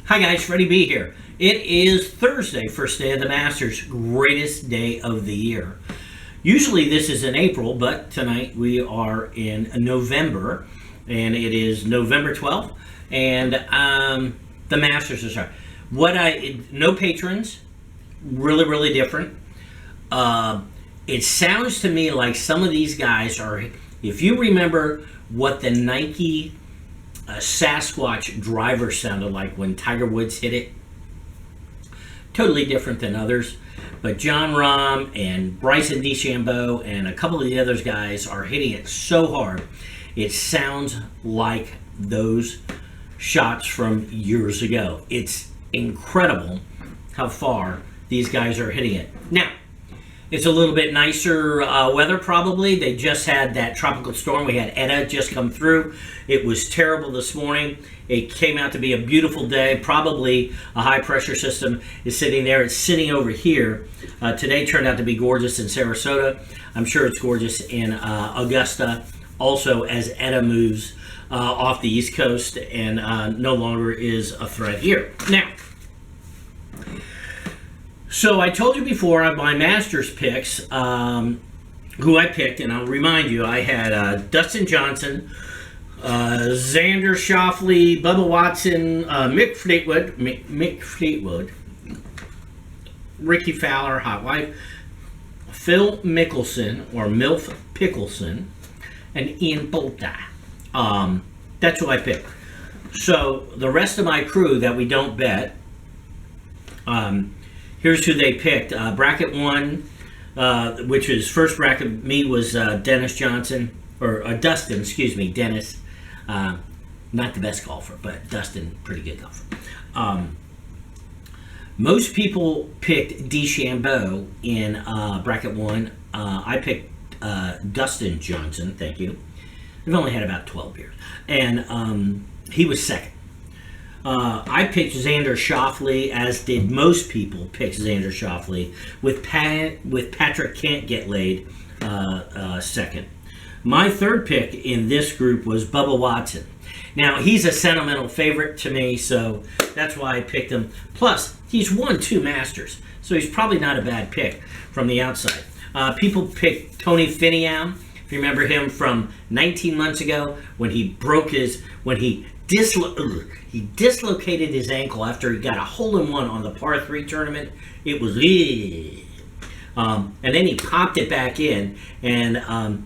Hi guys, Freddie B here. It is Thursday, first day of the Masters, greatest day of the year. Usually this is in April, but tonight we are in November, and it is November 12th, and the Masters is starting. No patrons, really different. It sounds to me like some of these guys are, if you remember what the Nike Sasquatch driver sounded like when Tiger Woods hit it, totally different than others. But Jon Rahm and Bryson DeChambeau and a couple of the other guys are hitting it so hard, it sounds like those shots from years ago. It's incredible how far these guys are hitting it. Now, it's a little bit nicer weather probably. They just had that tropical storm. We had Eta just come through. It was terrible this morning. It came out to be a beautiful day. Probably a high pressure system is sitting there. It's sitting over here. Today turned out to be gorgeous in Sarasota. I'm sure it's gorgeous in Augusta. Also, as Eta moves off the East Coast and no longer is a threat here. Now, so I told you before on my Masters picks who I picked, and I'll remind you, I had Dustin Johnson, Xander Schauffele, Bubba Watson, Mick Fleetwood, Ricky Fowler, Hot Wife, Phil Mickelson, or Milf Pickelson, and Ian Poulter. That's who I picked. So the rest of my crew that we don't bet, here's who they picked. Bracket 1, which is first bracket, me was Dennis Johnson, or Dustin, excuse me, Dennis. Not the best golfer, but Dustin, pretty good golfer. Most people picked DeChambeau in bracket 1. I picked Dustin Johnson, thank you. I've only had about 12 beers. And he was second. I picked Xander Schauffele, as did most people pick Xander Schauffele, with Patrick Can't Get Laid second. My third pick in this group was Bubba Watson. Now, he's a sentimental favorite to me, so that's why I picked him. Plus, he's won 2 Masters, so he's probably not a bad pick from the outside. People picked Tony Finau. If you remember him from 19 months ago when he dislocated his ankle after he got a hole-in-one on the par 3 tournament. It was and then he popped it back in, and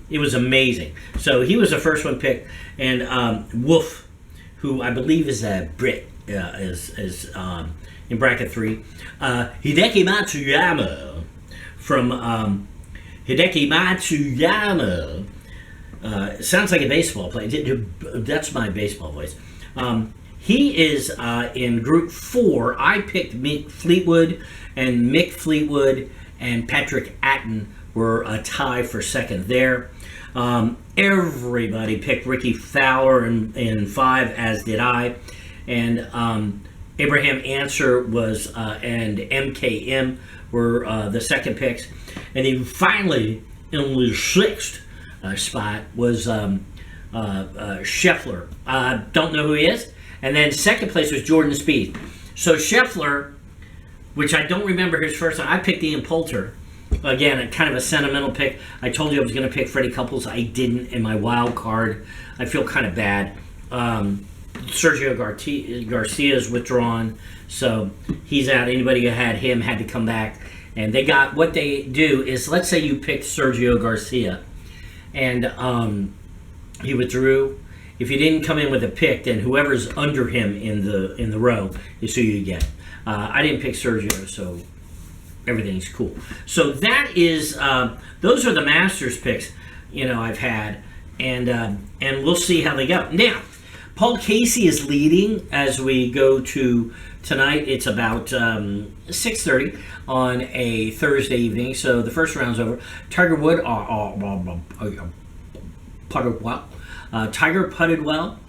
it was amazing. So he was the first one picked, and Wolf, who I believe is a Brit, is in bracket 3. Hideki Matsuyama from Hideki Matsuyama. Sounds like a baseball player. That's my baseball voice. He is in group 4. I picked Mick Fleetwood, and Mick Fleetwood and Patrick Atton were a tie for second there. Everybody picked Ricky Fowler in 5, as did I. And Abraham Answer was and MKM were the second picks. And then finally, in the 6th spot was Scheffler. Don't know who he is. And then second place was Jordan Spieth. So Scheffler, which I don't remember his first time, I picked Ian Poulter. Again, kind of a sentimental pick. I told you I was going to pick Freddie Couples. I didn't in my wild card. I feel kind of bad. Sergio Garcia is withdrawn, so he's out. Anybody who had him had to come back. And they got, what they do is, let's say you picked Sergio Garcia, and he withdrew. If you didn't come in with a pick, then whoever's under him in the row is who you get. I didn't pick Sergio, so everything's cool. So that is those are the Masters picks I've had, and we'll see how they go. Now, Paul Casey is leading as we go to tonight. It's about 6:30 on a Thursday evening, so the first round's over. Tiger Wood putted well. Tiger putted well.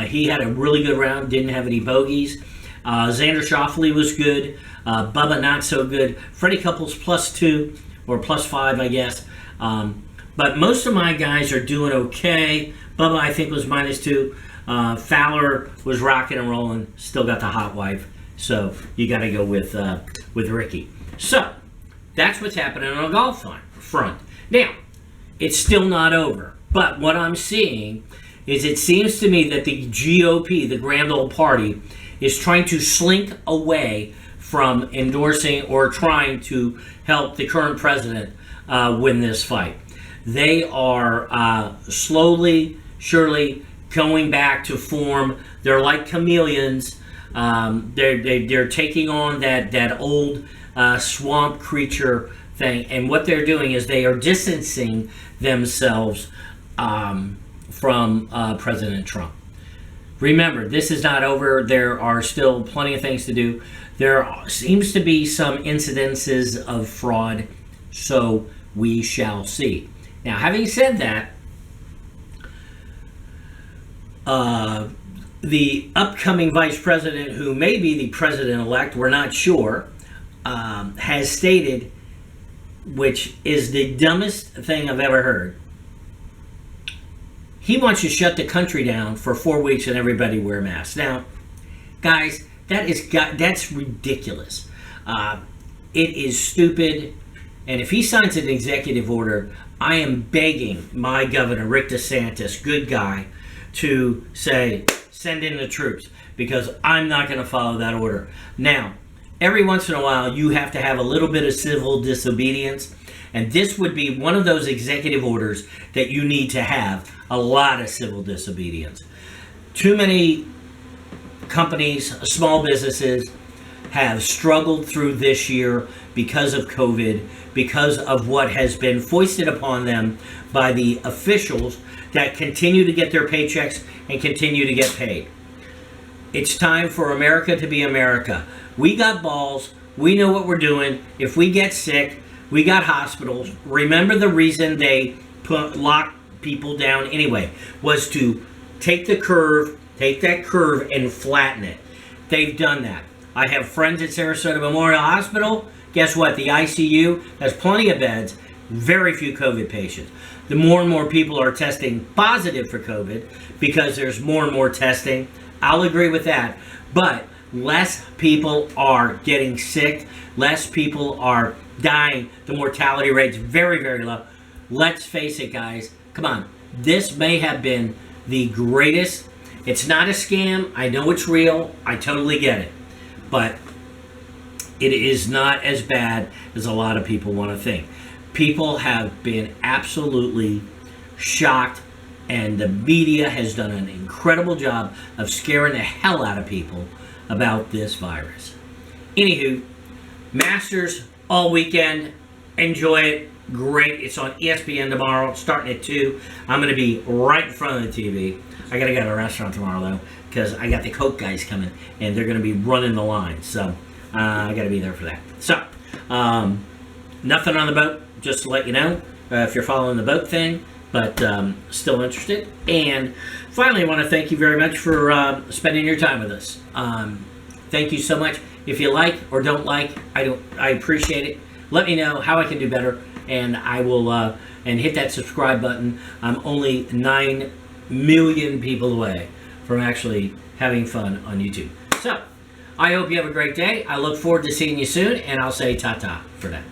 He had a really good round, didn't have any bogeys. Xander Schauffele was good. Bubba not so good. Freddie Couples +2 or +5, I guess. But most of my guys are doing okay. Bubba, I think, was -2. Fowler was rocking and rolling, still got the hot wife. So you got to go with Ricky. So that's what's happening on the golf front. Now, it's still not over. But what I'm seeing is it seems to me that the GOP, the Grand Old Party, is trying to slink away from endorsing or trying to help the current president win this fight. They are slowly, surely going back to form. They're like chameleons. They're taking on that old swamp creature thing, and what they're doing is they are distancing themselves from President Trump. Remember, this is not over. There are still plenty of things to do. There seems to be some incidences of fraud, so we shall see. Now, having said that, the upcoming vice president, who may be the president-elect, we're not sure, has stated, which is the dumbest thing I've ever heard. He wants to shut the country down for 4 weeks and everybody wear masks. Now, guys, that's ridiculous. It is stupid. And if he signs an executive order, I am begging my governor, Rick DeSantis, good guy, to say, send in the troops, because I'm not going to follow that order. Now, every once in a while, you have to have a little bit of civil disobedience. And this would be one of those executive orders that you need to have a lot of civil disobedience. Too many companies, small businesses, have struggled through this year because of COVID, because of what has been foisted upon them by the officials that continue to get their paychecks and continue to get paid. It's time for America to be America. We got balls. We know what we're doing. If we get sick, we got hospitals. Remember, the reason they locked people down anyway was to take that curve and flatten it. They've done that. I have friends at Sarasota Memorial Hospital. Guess what? The ICU has plenty of beds, very few COVID patients. The more and more people are testing positive for COVID because there's more and more testing. I'll agree with that. But less people are getting sick. Less people are dying. The mortality rate's very, very low. Let's face it, guys. Come on. This may have been the greatest. It's not a scam. I know it's real. I totally get it. But it is not as bad as a lot of people want to think. People have been absolutely shocked, and the media has done an incredible job of scaring the hell out of people about this virus. Anywho, Masters all weekend. Enjoy it. Great. It's on ESPN tomorrow, starting at 2. I'm going to be right in front of the TV. I got to go to a restaurant tomorrow, though, because I got the Coke guys coming, and they're going to be running the line. So I got to be there for that. So nothing on the boat, just to let you know, if you're following the boat thing, but still interested. And finally, I want to thank you very much for spending your time with us. Thank you so much. If you like or don't like, I appreciate it. Let me know how I can do better, and I will and hit that subscribe button. I'm only 9 million people away from actually having fun on YouTube. So I hope you have a great day. I look forward to seeing you soon, and I'll say ta-ta for now.